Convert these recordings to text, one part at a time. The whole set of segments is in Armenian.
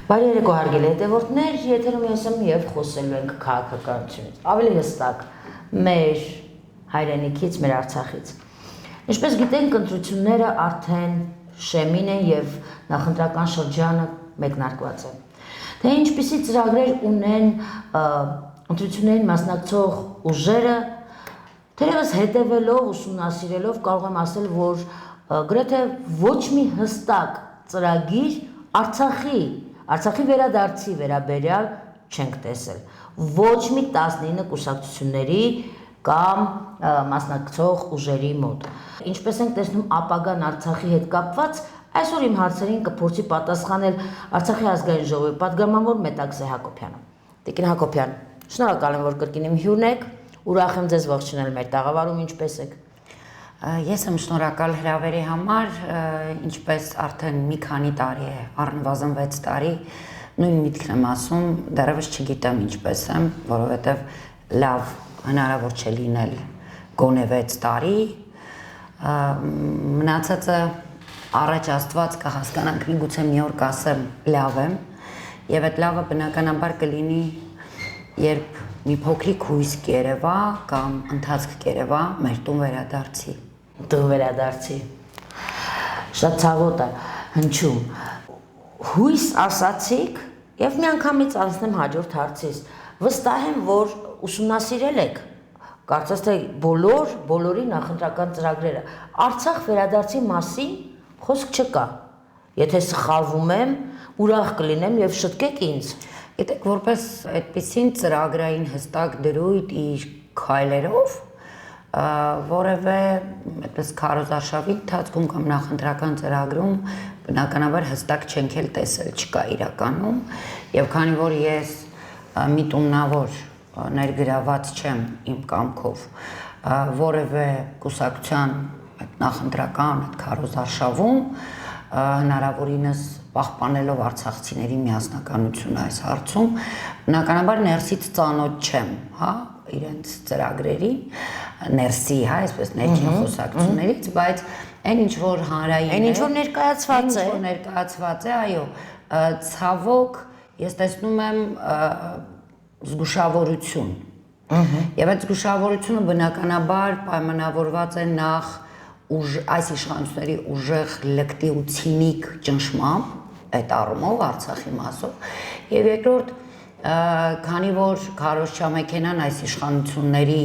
Բարի երեկո հարգելի հետևորդներ, եթերում ես եմ եւ խոսելու ենք քաղաքականությունից, ավելի հստակ մեր հայրենիքից, մեր Արցախից։ Ինչպես գիտենք, ընտրությունները արդեն շեմին են եւ նախընտրական շրջանը մեկնարկված է։ Թե ինչպիսի ծրագրեր ունեն ընտրություններին մասնակցող ուժերը, թերևս հետևելով, ուսումնասիրելով կարող եմ ասել, որ գրեթե ոչ մի հստակ ծրագիր Արցախի վերադարձի վերաբերյալ չենք տեսել, ոչ մի 19 կուսակցությունների կամ մասնակցող ուժերի մոտ։ Ինչպես ենք տեսնում ապագան Արցախի հետ կապված, այսօր իմ հարցերին կփորձի պատասխանել Արցախի ազգային ժողովի պատգամավոր Մետաքսե Հակոբյանը։ Տիկին Հակոբյան, շնորհակալ եմ, որ կրկին իմ հյուրն եք, ուրախ եմ ձեզ ողջունել մեր տաղավարում, ինչպես եք։ Ես եմ շնորհակալ հրավերի համար, ինչպես արդեն մի քանի տարի է, առնվազն 6 տարի, նույն միտքն եմ ասում, դեռևս չգիտեմ ինչպես եմ, որովհետև լավ հնարավոր չէ լինել գոնե 6 տարի, մնացածը առաջ Աստված կհասկանանք, միգուցե մի օր կասեմ լավ եմ, եւ այդ լավը բնականաբար կլինի, երբ մի փոքրիկ հույս կերևա կամ ընթացք կերևա մեր տուն վերադարձի։ Տուն վերադարձի։ Շատ ցավոտ է հնչում։ Հույս ասացիք եւ միանգամից անցնեմ հաջորդ հարցից։ Վստահ եմ, որ ուսումնասիրել եք, կարծես թե բոլորի նախընտրական ծրագրերը։ Արցախ վերադարձի մասին խոսք չկա։ Եթե սխալվում եմ, ուրախ կլինեմ եւ շտկեք ինձ։ Գիտեք, որպես այդպիսին ծրագրային հստակ դրույթ իր քայլերով, որևէ այդպես քարոզարշավի ընթացքում կամ նախընտրական ծրագրում բնականաբար հստակ չենք էլ տեսել, չկա իրականում, եւ քանի որ ես միտումնավոր ներգրաված չեմ իմ կամքով որևէ կուսակցության այդ նախընտրական այդ քարոզարշավում, հնարավորինս պահպանելով արցախցիների միասնականությունը այս հարցում, բնականաբար ներսից ծանոթ չեմ, հա, իրենց ծրագրերին, ներսի, հա, այսպես ներքին խոսակցություններից, բայց այն ինչ որ հանրային է, այն ինչ որ ներկայացված է, այո, ցավոք ես տեսնում եմ զգուշավորություն։ Եվ այդ զգուշավորությունը բնականաբար պայմանավորված է նախ այս իշխանությունների ուժեղ լկտի ու ցինիկ ճնշմամբ, այդ առումով Արցախի մասով, եւ երկրորդ, քանի որ քարոզչամեքենան այս իշխանությունների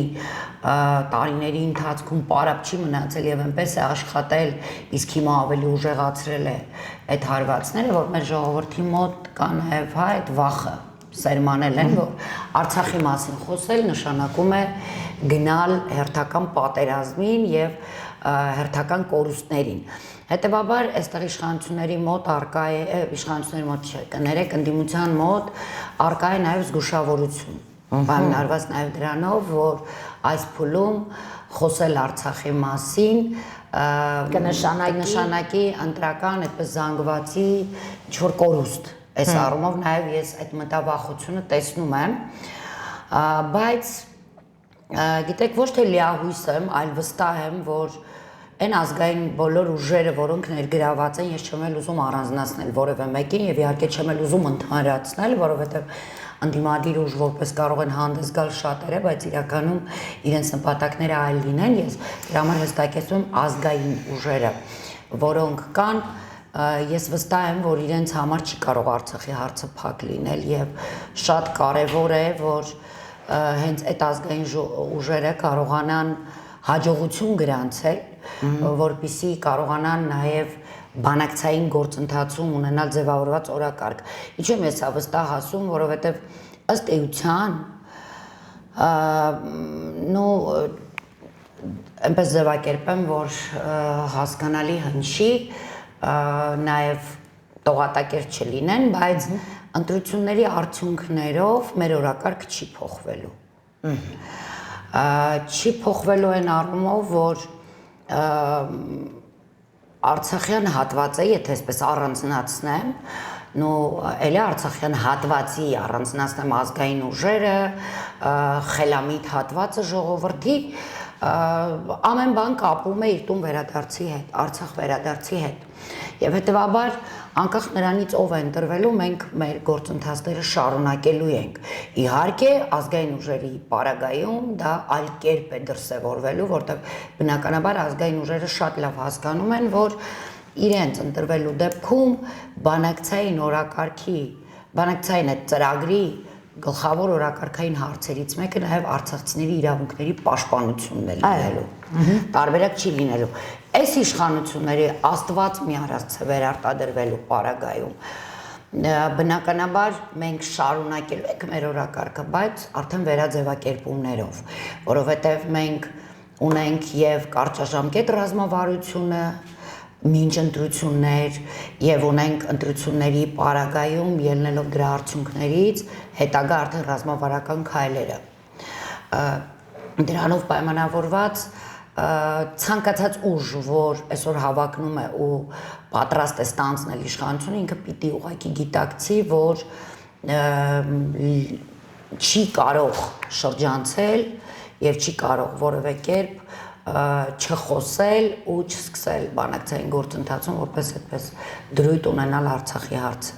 տարիների ընթացքում պարապ չի մնացել եւ այնպես է աշխատել, իսկ հիմա ավելի ուժեղացրել է այդ հարվածները, որ մեր ժողովրդի մոտ կա նաեւ հա այդ վախը սերմանել են, որ Արցախի մասին խոսել նշանակում է գնալ հերթական պատերազմին եւ հերթական կորուստներին։ Հետևաբար այստեղ իշխանությունների մոտ արկա է, իշխանությունների մոտ չէ, կներեք ընդդիմության մոտ արկա է նաեւ զգուշավորություն։ Պայմանավորված նաեւ դրանով, որ այս փուլում խոսել Արցախի մասին կնշանակի ընտրական այդպես զանգվածի ինչ-որ կորուստ։ Այս առումով նաեւ ես այդ մտավախությունը տեսնում եմ, բայց գիտեք, ոչ թե լիահույս եմ, այլ վստահ եմ, որ այն ազգային բոլոր ուժերը, որոնք ներգրաված են, ես չեմ էլ ուզում առանձնացնել որևէ մեկին եւ իհարկե չեմ էլ ուզում ընդհանրացնել, որովհետեւ ընդդիմադիր ուժ որպես կարող են հանդես գալ շատերը, բայց իրականում իրենց նպատակները այլ լինեն, ես դրա համար հստակեցնում ազգային ուժերը, որոնք կան, ես վստահ եմ, որ իրենց համար չի կարող Արցախի հարցը փակ լինել եւ շատ կարեւոր է, որ հենց այդ ազգային ուժերը կարողանան հաջողություն գրանցել, որպեսզի կարողանան նաև բանակցային գործընթացում ունենալ ձևավորված օրակարգ։ Ինչու եմ ես վստահ ասում, որովհետև ըստ էության, այնպես ձևակերպեմ, որ հասկանալի հնչի, նաև տողատակեր չլինեն, բայց ընտրությունների արդյունքներով մեր օրակարգ չի փոխվելու։ Չի փոխվելու այն առումով, որ Արցախյան հատվածը, եթե այսպես առանձնացնեմ, էլի Արցախյան հատվածի առանձնացնեմ ազգային ուժերը, խելամիտ հատվածը ժողովրդի, ամեն բան կապում է իր տուն վերադարձի հետ, Արցախ վերադարձի հետ։ Եվ հետևաբար անկախ նրանից ով է ընտրվելու, մենք մեր գործընթացները շարունակելու ենք։ Իհարկե, ազգային ուժերի պարագայում դա այլ կերպ է դրսևորվելու, որտեղ բնականաբար ազգային ուժերը շատ լավ հասկանում են, որ իրենց ընտրվելու դեպքում բանակցային այդ ծրագրի գլխավոր օրակարգային հարցերից մեկը նաև արցախցիների իրավունքների պաշտպանությունն է լինելու։ Տարբերակ չի լինելու։ Այս իշխանությունների Աստված մի արած վերարտադրվելու պարագայում բնականաբար մենք շարունակելու ենք մեր օրակարգը, բայց արդեն վերաձևակերպումներով, որովհետև մենք ունենք եւ կարճաժամկետ ռազմավարությունը, մինչ ընտրություններ եւ ունենք ընտրությունների պարագայում ելնելով դրա արդյունքներից հետագա արդեն ռազմավարական քայլերը դրանով պայմանավորված ցանկացած ուժ, որ այսօր հավակնում է ու պատրաստ է ստանձնել իշխանությունը, ինքը պիտի ուղղակի գիտակցի, որ չի կարող շրջանցել եւ չի կարող որևէ կերպ չխոսել ու չսկսել բանակցային գործընթացում, որպես այդպես դրույթ ունենալ Արցախի հարցը։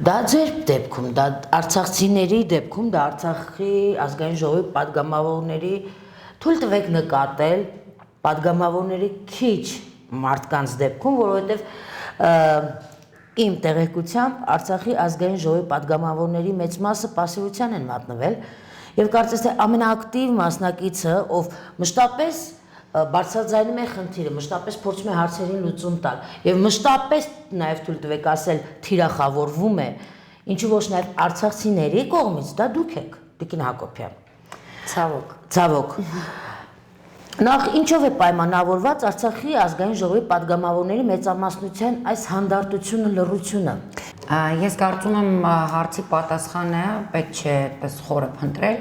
Դա ձեր դեպքում, դա արցախցիների դեպքում, դա Արցախի ազգային ժողովի падգամավորների թույլ տվեք նկատել падգամավորների քիչ մարդկանց դեպքում, որովհետև իմ տեղեկությամբ Արցախի ազգային ժողովի падգամավորների մեծ մասը պասիվության են մատնվել եւ կարծես թե ամենաակտիվ մասնակիցը, ով մշտապես բարձրաձայնում է խնդիրը, մշտապես փորձում է հարցերին լուծում տալ եւ մշտապես նաեւ թույլ տվեք ասել թիրախավորվում է, ինչու ոչ նաեւ արցախցիների կողմից, դա դուք եք, Տիկին Հակոբյան։ Ցավոք։ Նախ ինչով է պայմանավորված Արցախի ազգային ժողովի падգամավորների մեծամասնության այս հանդարտությունը, լռությունը։ Ես կարծում եմ հարցի պատասխանը պետք չէ այդպես խորը փնտրել,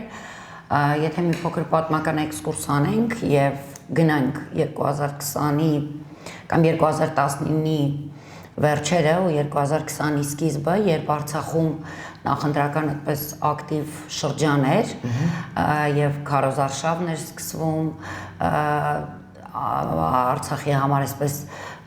եթե մի փոքր պատմական էքսկուրս անենք եւ գնանք 2020-ի կամ 2019-ի վերջերը ու 2020-ի սկիզբը, երբ Արցախում նախընտրական այդպես ակտիվ շրջան էր եւ քարոզարշավն էր սկսվում Արցախի համար այսպես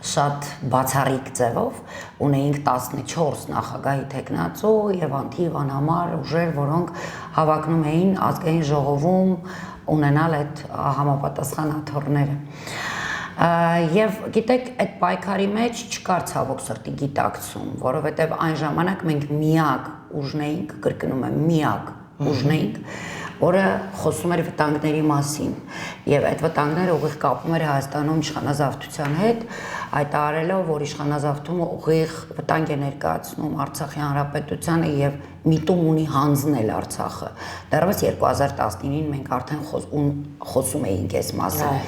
շատ բացառիկ ձևով ունեինք 14 նախագահի տեխնացու եւ անթիվ անհամար ուժեր, որոնք հավակնում էին ազգային ժողովում ունենալ այդ համապատասխան աթոռները։ Եվ գիտեք, այդ պայքարի մեջ չկար ցավոք սրտի գիտակցում, որովհետև այն ժամանակ մենք միակ ուժն էինք, կրկնում եմ, միակ ուժն էինք, որը խոսում էր վտանգների մասին, եւ այդ վտանգները ուղիղ կապում էր Հայաստանում իշխանազավթության հետ, հայտարարելով, որ իշխանազավթումը ուղիղ վտանգ է ներկայացնում Արցախի հանրապետությանը եւ միտում ունի հանձնել Արցախը։ Դեռևս 2019-ին մենք արդեն խոսում էինք այս մասին։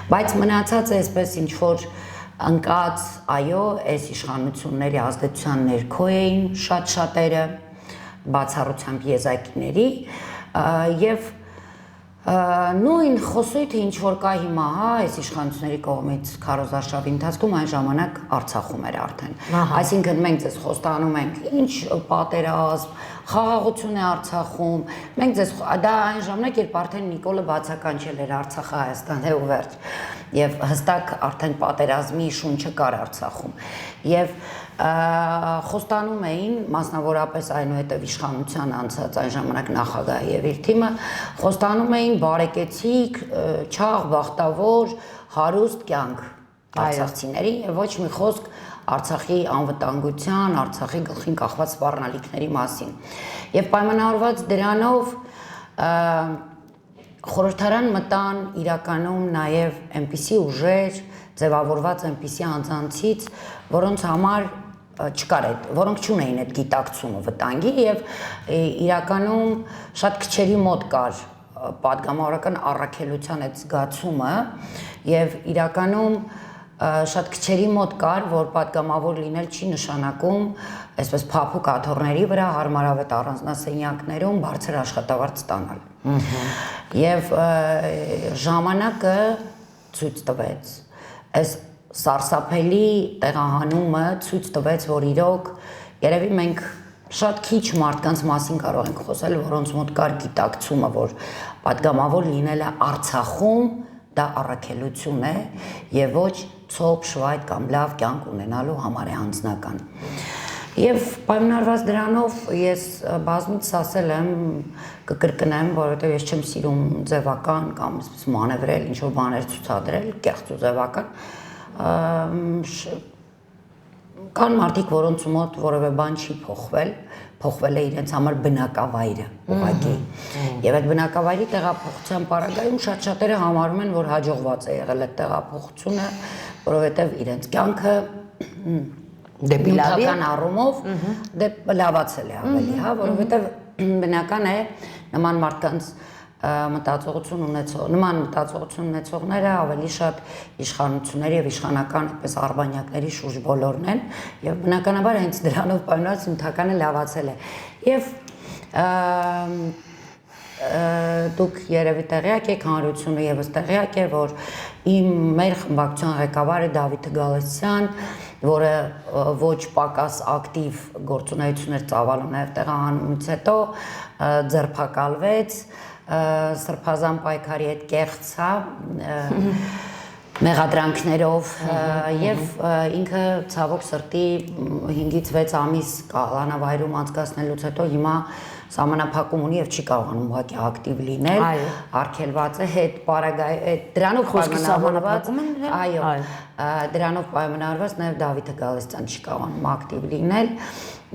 Բայց մնացած է այսպես ինչ որ ընկած, այո, այս իշխանությունների ազդեցության ներքո էին շատ-շատերը, բացառությամբ եզակիների, եւ նույն խոսույթը ինչ որ կա հիմա, հա, այս իշխանությունների կողմից քարոզարշավի ընթացքում այն ժամանակ Արցախում էր արդեն։ Այսինքն մենք ձեզ խոստանում ենք, ինչ պատերազմ, խաղաղություն է Արցախում, մենք ձեզ դա այն ժամանակ, երբ արդեն Նիկոլը բացականչել էր Արցախը Հայաստան ու վերջ, եւ հստակ արդեն պատերազմի շունչը կար Արցախում։ Եվ խոստանում էին, մասնավորապես այնուհետև իշխանության անցած այն ժամանակ նախագահ եւ իր թիմը խոստանում էին բարեկեցիկ, չաղ, բախտավոր, հարուստ կյանք արցախցիների եւ ոչ մի խոսք Արցախի անվտանգության, Արցախի գլխին կախված սպառնալիքների մասին։ Եվ պայմանավորված դրանով խորհրդարան մտան իրականում նաեւ այնպիսի ուժեր, ձևավորված այնպիսի անձանցից, որոնց համար չկար այդ, որոնք չունեին այդ գիտակցումը վտանգի եւ իրականում շատ քչերի մոտ կար падգամավորական առաքելության այդ զգացումը եւ իրականում շատ քչերի մոտ կար, որ падգամավոր լինել չի նշանակում այսպես փափուկ աթոռների վրա հարմարավետ առանձնասենյակներում բարձր աշխատավարձ ստանալ։ Եվ ժամանակը ցույց տվեց այս սարսափելի տեղահանումը ցույց տվեց, որ իրոք երևի մենք շատ քիչ մարդկանց մասին կարող ենք խոսել, որոնց մոտ կար գիտակցումը, որ падգամավոր լինելը Արցախում դա առաքելություն է եւ ոչ ցոփ, շվայտ կամ լավ կյանք ունենալու համար է անձնական։ Եվ պայմանավորված դրանով ես բազմիցս ասել եմ, կկրկնեմ, որովհետև ես չեմ սիրում ձևական կամ մանևրել, ինչ-որ բաներ ցուցադրել, կեղծ ու ձևական։ Կան մարդիկ, որոնց մոտ որևէ բան չի փոխվել է իրենց համար բնակավայրը, ուղղակի։ Եվ այդ բնակավայրի տեղափոխության պարագայում շատ-շատերը համարում են, որ հաջողված է եղել այդ տեղափոխությունը, որովհետև իրենց կյանքը դեպի լավական առումով լավացել է ավելի, հա, որովհետև բնական է նման մարդկանց նման մտածողություն ունեցողները ավելի շատ իշխանությունների եւ իշխանական այդպես արբանյակների շուրջ բոլորն են եւ բնականաբար հենց դրանով պայմանավորված նյութականը լավացել է եւ դուք երևի տեղյակ եք, հանրությունը եւս տեղյակ է, որ մեր խմբակցության ղեկավարը Դավիթ Գալստյան, որը ոչ պակաս ակտիվ գործունեություններ ծավալում նաև տեղահանումից հետո ձերբակալվեց սրբազան պայքարի հետ կեղծ մեղադրանքներով եւ ինքը ցավոք սրտի 5-ից 6 ամիս կալանավայրում անցկացնելուց հետո հիմա սահմանափակում ունի եւ չի կարողանում ուղղակի ակտիվ լինել, արգելված է հետ դրանով պայմանավորված, այո, դրանով պայմանավորված նաեւ Դավիթ Գալստյան չի կարողանում ակտիվ լինել,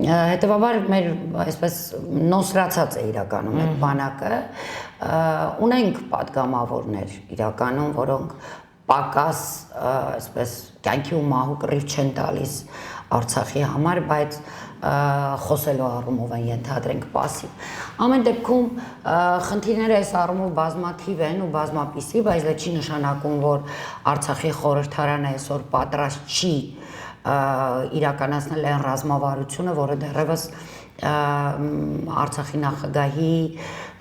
հետեւաբար մեր այսպես նոսրացած է իրականում այդ բանակը, ունենք падգամավորներ իրականում, որոնք պակաս այսպես կյանքի ու մահու կռիվ չեն տալիս Արցախի համար, բայց խոսելու առումով են ենթադրենք պասիվ։ Ամեն դեպքում խնդիրները այս առումով բազմաթիվ են ու բազմապիսի, բայց դա չի նշանակում, որ Արցախի խորհրդարանը այսօր պատրաստ չի իրականացնել այն ռազմավարությունը, որը դեռևս Արցախի նախագահի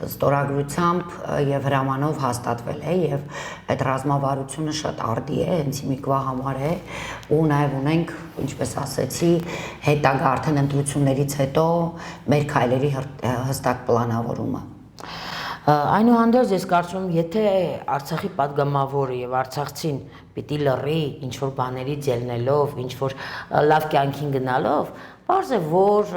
ստորագրությամբ եւ հրամանով հաստատվել է եւ այդ ռազմավարությունը շատ արդի է, հենց հիմիկվա համար է ու նաեւ ունենք, ինչպես ասեցի, հետագա արդեն ընտրություններից հետո մեր քայլերի հստակ պլանավորումը։ Այնուհանդերձ ես կարծում եմ, եթե Արցախի падգամավորը եւ արցախցին պիտի լռի ինչ-որ բաներից ելնելով, ինչ-որ լավ կյանքին գնալով, պարզ է, որ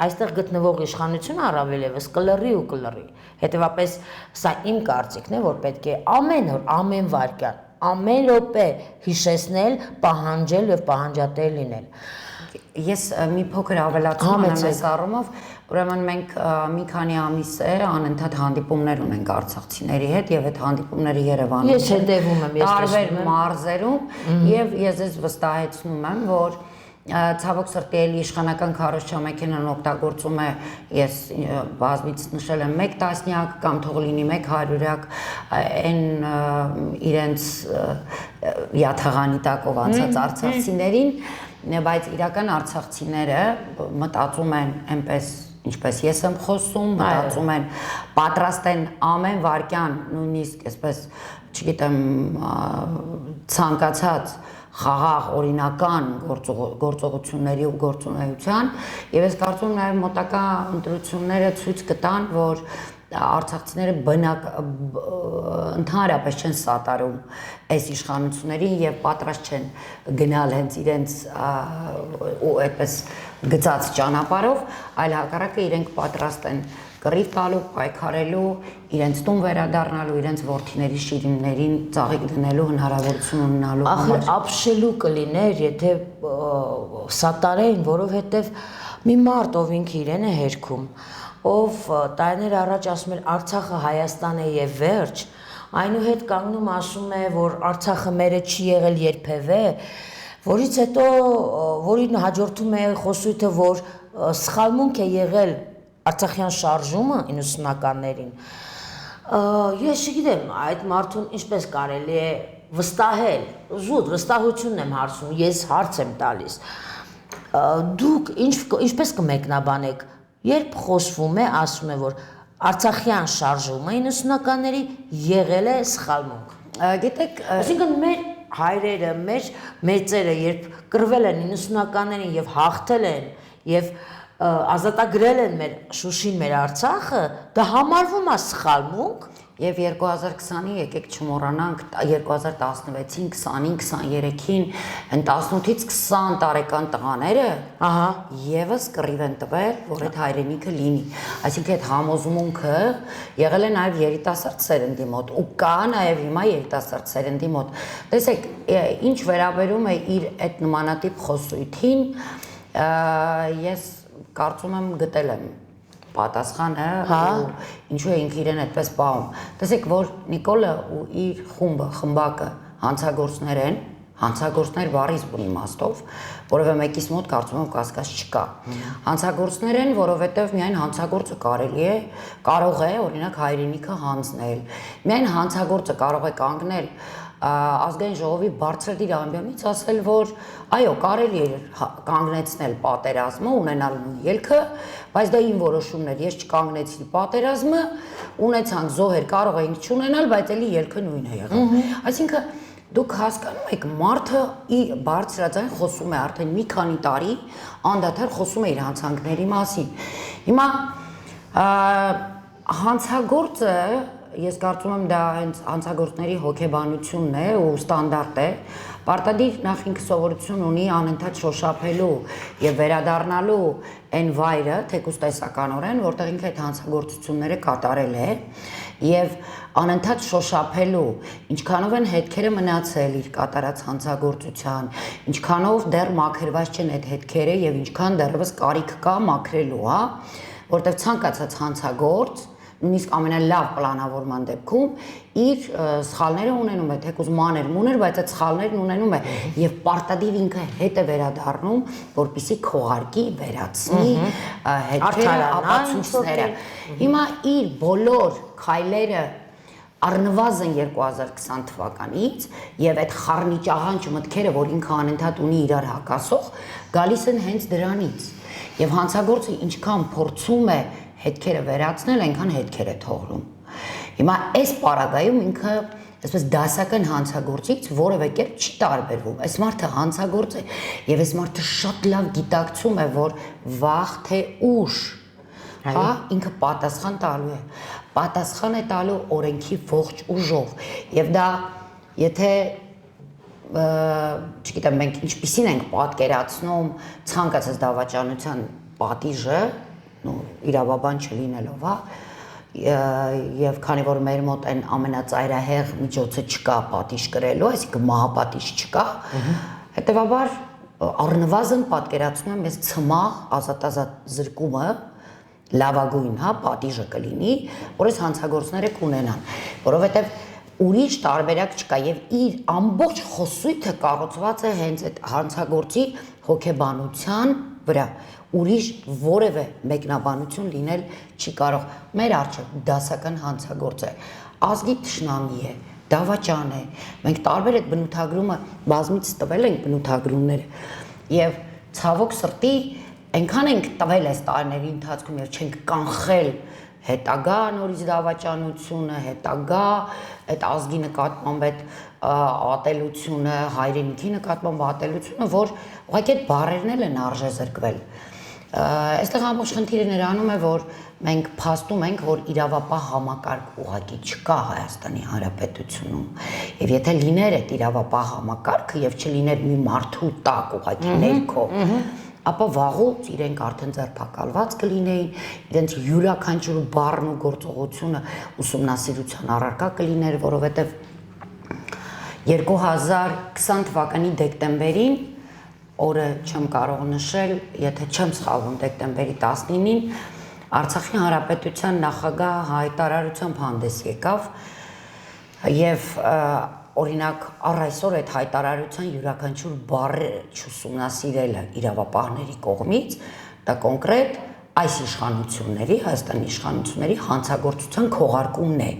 այստեղ գտնվող իշխանությունը առավել եւս կլռի ու կլռի։ Հետևաբար սա իմ կարծիքն է, որ պետք է ամեն օր, ամեն վայրկյան, ամեն րոպե հիշեցնել, պահանջել եւ պահանջատեր լինել։ Ես մի փոքր ավելացում անեմ այս առումով, ուրեմն մենք մի քանի ամիս է անընդհատ հանդիպումներ ունենք արցախցիների հետ եւ այդ հանդիպումները Երևանում ես հետևում եմ, ես տարբեր մարզերում եւ ես վստահեցնում եմ, որ ցավոք սրտի էլի իշխանական քարոզչամեքենան օգտագործում է, ես բազմից նշել եմ 1 տասնյակ կամ թող լինի 1 հարյուրյակ այն իրենց յաթաղանի տակով անցած արցախցիներին, բայց իրական արցախցիները մտածում են այնպես, ինչպես ես եմ խոսում, մտածում են, պատրաստ են ամեն վայրկյան, նույնիսկ այսպես, չգիտեմ, ցանկացած խաղաղ օրինական գործողությունների ու գործունեության եւ ես կարծում եմ նաեւ մոտակա ընտրությունները ցույց կտան, որ արցախցիները ընդհանրապես չեն սատարում այս իշխանություններին եւ պատրաստ չեն գնալ հենց իրենց ու այդպես գծած ճանապարհով, այլ հակառակը իրենք պատրաստ են կռիվ տալու, պայքարելու, իրենց տուն վերադառնալու, իրենց որդիների շիրիմներին ծաղիկ դնելու հնարավորություն ունենալու համար։ Ախր ապշելու կլիներ, եթե սատարեին, որովհետև մի մարդ, ով ինքը իրեն է հերքում, ով տարիներ առաջ ասում էր Արցախը Հայաստան է եւ վերջ, այնուհետ կանգնում ասում է, որ Արցախը մերը չի եղել երբևէ, որից հետո որին հաջորդում է խոսույթը, որ սխալմունք է եղել Արցախյան շարժումը 90-ականներին, ես չգիտեմ, այդ մարդուն ինչպես կարելի է վստահել, զուտ վստահությունն եմ հարցում, ես հարց եմ տալիս, դուք ինչպես կմեկնաբանեք, երբ խոսվում է, ասում է, որ Արցախյան շարժումը 90-ականների եղել է սխալմունք։ Գիտեք, այսինքն մեր հայրերը, մեր մեծերը, երբ կռվել են 90-ականներին եւ հաղթել են եւ ազատագրել են մեր Շուշին, մեր Արցախը, դա համարվում է սխալմունք։ Եվ 2020-ի եկեք չմոռանանք 2016-ին, 20-ին, 23-ին, այն 18-ից 20 տարեկան տղաները եւս կռիվ են տվել, որ այդ հայրենիքը լինի։ Այսինքն այդ համոզմունքը եղել է նաեւ երիտասարդ սերնդի մոտ ու կա նաեւ հիմա երիտասարդ սերնդի մոտ։ Տեսեք, ինչ վերաբերում է իր այդ նմանատիպ խոսույթին, ես կարծում եմ գտել եմ պատասխանը ու ինչու է ինքը իրեն այդպես պահում։ Տեսեք, որ Նիկոլը ու իր խմբակը հանցագործներ են, հանցագործներ բառից բուն իմաստով, որովհետև մեկից մոտ կարծում եմ կասկած չկա։ Հանցագործներ են, որովհետև միայն հանցագործը կարող է օրինակ հայրենիքը հանձնել։ Միայն հանցագործը կարող է կանգնել ազգային ժողովի բարձր դիրամբյամից ասել, որ այո, կարելի է կանգնեցնել պատերազմը, ունենալ նույն ելքը, բայց դա իմ որոշումն էր, ես չկանգնեցի պատերազմը, ունեցանք զոհեր, կարող էինք չունենալ, բայց էլի ելքը նույնն է եղել։ Այսինքն դուք հասկանում եք, մարդը բարձրաձայն խոսում է արդեն մի քանի տարի, անդադար խոսում է իր հանցանքների մասին։ Հիմա հանցագործը ես կարծում եմ դա հենց հանցագործների հոգեբանությունն է ու ստանդարտ է, պարտադիր նախ ինքը սովորություն ունի անընդհատ շոշափելու եւ վերադառնալու այն վայրը, թեկուզ տեսականորեն, որտեղ ինքը այդ հանցագործությունները կատարել է եւ անընդհատ շոշափելու, ինչքանով են հետքերը մնացել իր կատարած հանցագործության, ինչքանով դեռ մաքրված չեն այդ հետքերը եւ ինչքան դեռևս կարիք կա մաքրելու, հա, որտեղ ցանկացած հանցագործ նույնիսկ ամենալավ պլանավորման դեպքում իր սխալները ունենում է, թեկուզ մանր, բայց այդ սխալներն ունենում է եւ պարտադիր ինքը հետ է վերադառնում, որպեսզի քողարկի, վերացնի հետքերը, ապացույցները։ Հիմա իր բոլոր քայլերը առնվազն 2020 թվականից եւ այդ խառնիճահանջ մտքերը, որ ինքը անընդհատ ունի իրար հակասող, գալիս են հենց դրանից։ Եվ հանցագործը ինչքան փորձում է հետքերը վերացնել, այնքան հետքեր է թողնում։ Հիմա այս պարագայում ինքը այսպես դասական հանցագործից որևէ կերպ չի տարբերվում։ Այս մարդը հանցագործ է եւ այս մարդը շատ լավ գիտակցում է, որ վաղ թե ուշ, հա, ինքը պատասխան տալու է։ Պատասխան է տալու օրենքի ողջ ուժով։ Եվ դա եթե չգիտեմ, մենք ինչպիսին ենք պատկերացնում ցանկացած դավաճանության պատիժը, իրավաբան չլինելով, հա, եւ քանի որ մեր մոտ այն ամենածայրահեղ միջոցը չկա պատիժ կրելու, այսինքն մահապատիժ չկա, հետեւաբար առնվազն պատկերացնում եմ ես ցմահ ազատ զրկումը լավագույն, հա, պատիժը կլինի, որ այս հանցագործները կունենան, որովհետեւ ուրիշ տարբերակ չկա եւ իր ամբողջ խոսույթը կառուցված է հենց այդ հանցագործի հոգեբանության վրա։ Ուրիշ որևէ մեկնաբանություն լինել չի կարող։ Մեր առջև դասական հանցագործ է, ազգի թշնամի է, դավաճան է։ Մենք տարբեր այդ բնութագրումը բազմից տվել ենք բնութագրումները եւ ցավոք սրտի այնքան ենք տվել այս տարիների ընթացքում եւ չենք կանխել հետագա նորից դավաճանությունը, հետագա այդ ազգի նկատմամբ այդ ատելությունը, հայրենիքի նկատմամբ ատելությունը, որ ուղղակի այդ բառերն են արժե զրկվել։ Այստեղ ամբողջ խնդիրը նրանում է, որ մենք փաստում ենք, որ իրավապահ համակարգ ուղղակի չկա Հայաստանի Հանրապետությունում։ Եվ եթե լիներ այդ իրավապահ համակարգը եւ չլիներ մի մարդու տակ ուղղակի ներքո, ապա վաղուց իրենք արդեն ձերբակալված կլինեին, իրենց յուրաքանչյուր բառն ու գործողությունը ուսումնասիրության առարկա կլիներ, որովհետև 2020 թվականի դեկտեմբերին, օրը չեմ կարող նշել, եթե չեմ սխալվում դեկտեմբերի 19-ին, Արցախի Հանրապետության նախագահ հայտարարությամբ հանդես եկավ եւ օրինակ առ այսօր այդ հայտարարության յուրաքանչյուր բառը չուսումնասիրելը իրավապահների կողմից, դա կոնկրետ այս իշխանությունների, Հայաստանի իշխանությունների հանցագործության քողարկումն է։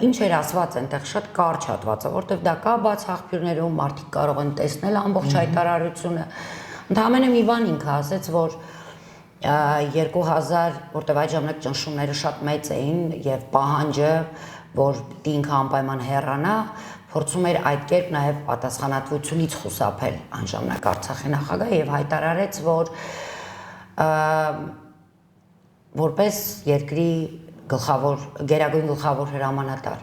Ինչ էր ասված այնտեղ շատ կարճ հատվածը, որտեղ դա կա բաց աղբյուրներում, մարդիկ կարող են տեսնել ամբողջ հայտարարությունը։ Ընդհանրապես մի բան ինքը ասեց, որ 2000, որտեղ այդ ժամանակ ճնշումները շատ մեծ էին եւ պահանջը, որ պիտի ինքը անպայման հեռանա, փորձում էր այդ կերպ նաև պատասխանատվությունից խուսափել այն ժամանակ Արցախի նախագահը եւ հայտարարեց, որ որպես երկրի գերագույն գլխավոր հրամանատար,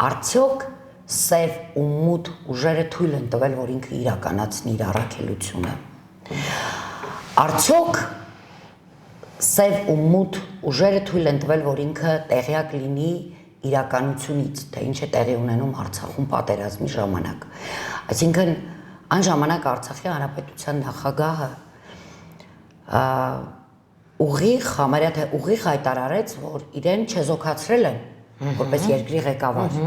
արդյոք սև ու մութ ուժերը թույլ են տվել, որ ինքը իրականացնի իր առաքելությունը։ Արդյոք սև ու մութ ուժերը թույլ են տվել, որ ինքը տեղյակ լինի իրականությունից, թե ինչ է տեղի ունենում Արցախում պատերազմի ժամանակ։ Այսինքն այն ժամանակ Արցախի Հանրապետության նախագահը համարյա թե ուղիղ հայտարարեց, որ իրեն չեզոքացրել են որպես երկրի ղեկավար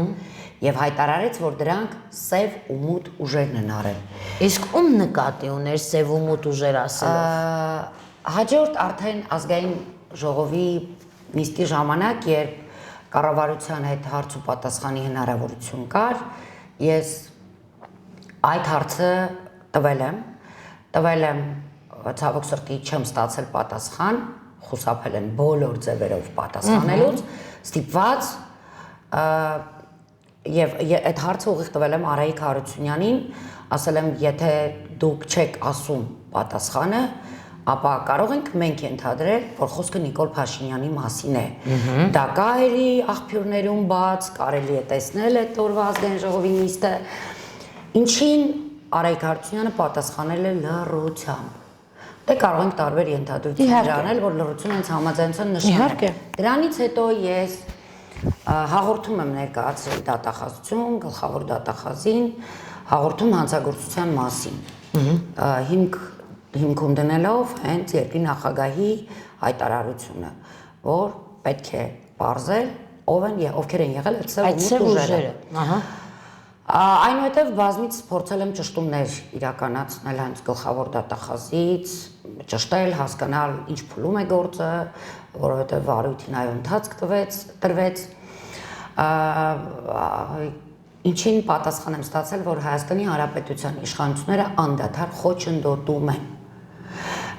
եւ հայտարարեց, որ դրանք սև ու մութ ուժերն են արել։ Իսկ ում նկատի ուներ սև ու մութ ուժեր ասելով։ Հաջորդ արդեն ազգային ժողովի նիստի ժամանակ, երբ կառավարության հետ հարց ու պատասխանի հնարավորություն կար, ես այդ հարցը տվել եմ, ցավոք սրտի չեմ ստացել պատասխան, խուսափել են բոլոր ձևերով պատասխանելուց, ստիպված եւ այդ հարցը ուղիղ տվել եմ Արայիկ Հարությունյանին, ասել եմ, եթե դուք չեք ասում պատասխանը, ապա կարող ենք մենք ենթադրել, որ խոսքը Նիկոլ Փաշինյանի մասին է։ Դա կա էլի աղբյուրներում բաց, կարելի է տեսնել այդ օրվա ազգային ժողովի նիստը։ Ինչին Արայիկ Հարությունյանը պատասխանել է լռությամբ։ Դե կարող ենք տարբեր ենթադրություններ անել, որ լռությունը հենց համաձայնության նշան է։ Դրանից հետո ես հաղորդում եմ ներկայացրել դատախազություն, գլխավոր դատախազին, հաղորդում հանցագործության մասին։ Հիմքում դնելով հենց երկրի նախագահի հայտարարությունը, որ պետք է պարզել ովքեր են եղել այդ սև ուժերը։ Այնուհետև բազմից փորձել եմ ճշտումներ իրականացնել հենց գլխավոր դատախազից, ճշտել, հասկանալ ինչ փուլում է գործը, որովհետև վարույթին այո ընթացք տրվեց, ինչին պատասխան եմ ստացել, որ Հայաստանի Հանրապետության իշխանությունները անդադար խոչընդոտում են։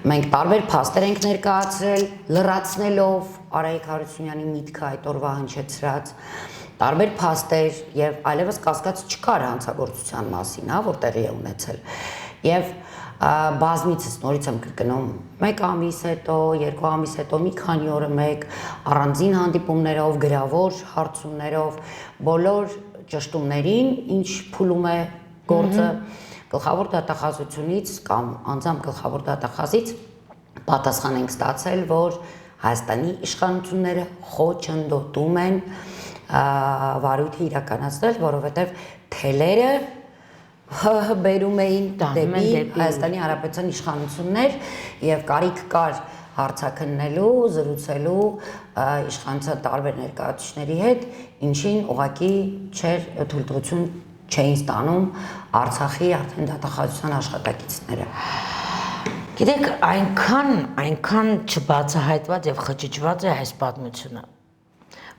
Մենք տարբեր փաստեր ենք ներկայացրել, լրացնելով Արայիկ Հարությունյանի միտքը այդ օրվա հնչեցրած, տարբեր փաստեր եւ այլևս կասկած չկար հանցագործության մասին, որ տեղի է ունեցել։ Եվ բազմիցս նորից եմ կրկնում, 1 ամիս հետո, 2 ամիս հետո, մի քանի օրը մեկ առանձին հանդիպումներով, գրավոր հարցումներով, բոլոր ճշտումներին, ինչ փուլում է գործը, գլխավոր դատախազությունից կամ անձամբ գլխավոր դատախազից պատասխան ենք ստացել, որ Հայաստանի իշխանությունները խոչընդոտում են վարույթը իրականացնել, որովհետև թելերը բերում էին դեպի Հայաստանի Հանրապետության իշխանություններ եւ կարիք կար հարցաքննելու, զրուցելու իշխանության տարբեր ներկայացուցիչների հետ, ինչին ուղղակի թույլտվություն չէին ստանում Արցախի արդեն դատախազության աշխատակիցները։ Գիտեք, այնքան չբացահայտված եւ խճճված է այս պատմությունը,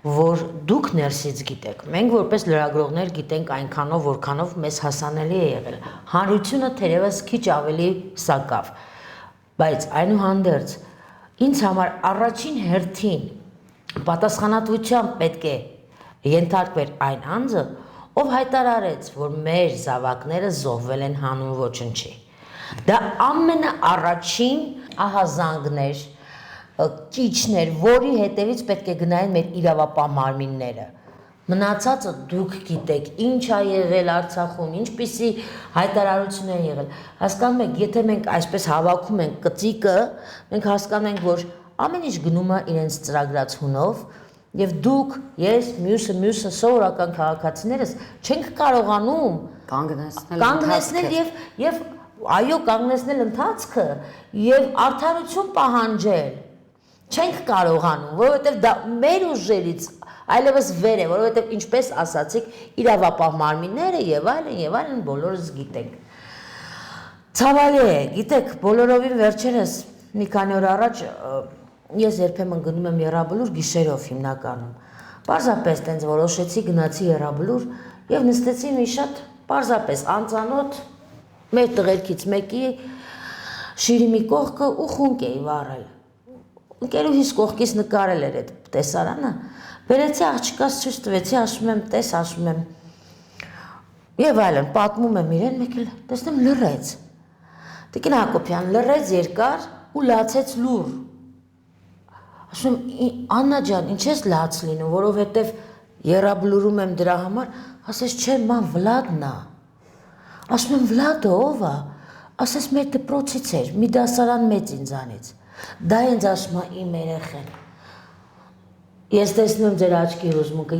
որ դուք ներսից գիտեք, մենք որպես լրագրողներ գիտենք այնքանով, որքանով մեզ հասանելի է եղել։ Հանրությունը թերևս քիչ ավելի սակավ, բայց այնուհանդերձ ինձ համար առաջին հերթին պատասխանատվությամբ պետք է ենթարկվեր այն անձը, ով հայտարարեց, որ մեր զավակները զոհվել են հանուն ոչնչի։ Դա ամենաառաջին ահազանգներ, ճիճներ, որի հետևից պետք է գնային մեր իրավապահ մարմինները։ Մնացածը դուք գիտեք, ինչ է եղել Արցախում, ինչպիսի հայտարարություն է եղել։ Հասկանում եք, եթե մենք այսպես հավաքում ենք կծիկը, մենք հասկանում ենք, որ ամեն ինչ գնում է իրենց ծրագրած հունով, եւ դուք, ես, մյուսը սովորական քաղաքացիներս չենք կարողանում կանգնեցնել եւ այո, կանգնեցնել ընթացքը եւ արդարություն պահանջել։ Չենք կարողանում, որովհետեւ դա մեր ուժերից այլևս վեր է, որովհետեւ ինչպես ասացիք, իրավապահ մարմինները եւ այլն բոլորս գիտենք։ Ցավալի է, գիտեք, բոլորովին վերջերս մի քանի օր առաջ ես երբեմն գնում եմ Եռաբլուր գիշերով հիմնականում։ Պարզապես տենց որոշեցի գնացի Եռաբլուր եւ նստեցի մի շատ պարզապես անծանոթ մեր տղերքից մեկի շիրիմի կողքը ու խունկ էի վառել։ Ընկերուհիս կողքից նկարել էր այդ տեսարանը, վերեցի աղջկաս ցույց տվեցի, ասում եմ, տես, ասում եմ։ Եվ այլն, պատմում եմ իրեն, մեկ էլ տեսնեմ լռեց։ Տիկին Հակոբյան լռեց երկար ու լացեց լուր։ Ասում եմ Աննա ջան, ինչ ես լաց լինում, որովհետև երաբլուրում եմ դրա համար, ասես չէ, ման Վլադն է։ Ասում եմ Վլադը ով է։ Ասես մեր դպրոցից էր, մի դասարան մեծ ինձանից։ Դա ինձ ասում է իմ երեխեն։ Ես տեսնում եմ ձեր աչքի հուզմունքը,